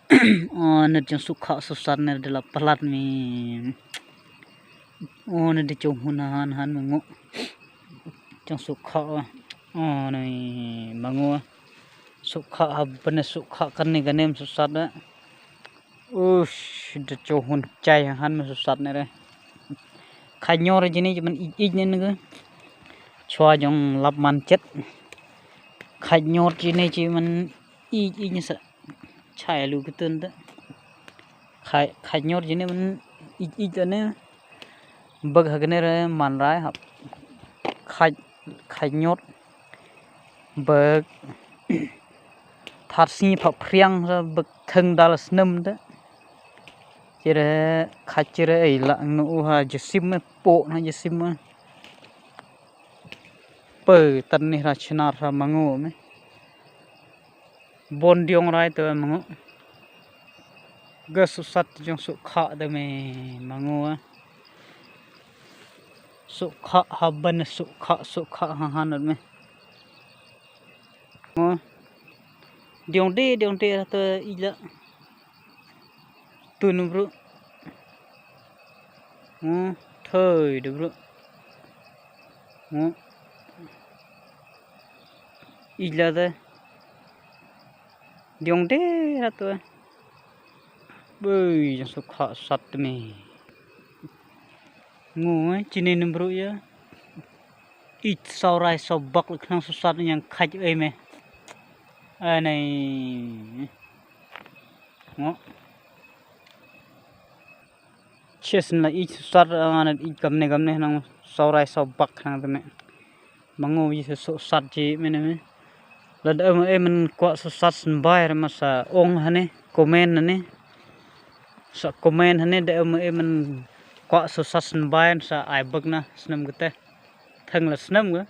Nè chẳng sụp khọ sụp sạt nè để là palat mi nè để chung hun han mà ngộ chẳng sụp khọ này mà ngộ sụp khọ bên sụp khọ cái nem sụp sạt đó để chung hun chay han mà sụp sạt này đây khai nhau rồi chứ này mình ít nên nữa cho dòng lập man chết khai nhau chứ này chứ mình ít như sợ chạy lưu cái tên đó khai nhốt chứ này mình ít cho nên bậc cái này là màn rái học khai nhốt bậc thắt xí phập riêng rồi bậc thân đó là nâm đó chứ là khai chứ là ấy là nó ha chỉ sim bộ nó chỉ sim bờ tân này là chăn ra mango mấy bon diong rai tu mango gas sat jong su kha de me mango su kha haban su kha han me diong de tu ila tu nu bro thơi de bro ila de diong de ra tu bơi chẳng số khọ sạch mì ngủ ấy chỉ nên nằm bụi á ít sau rai sau bọc được năng số sạch nhang khách ấy mẹ này ngó chết là ít sạch là ít cầm này năng sau rai sau bọc năng tụi mẹ mà ngủ như số sạch chỉ mẹ này lần đầu mà em mình qua số sạch sân bay mà sa ông hả nè comment nè sa comment hane de em kwa so sasn bayan sa ai bagna snam gate thang la snam ga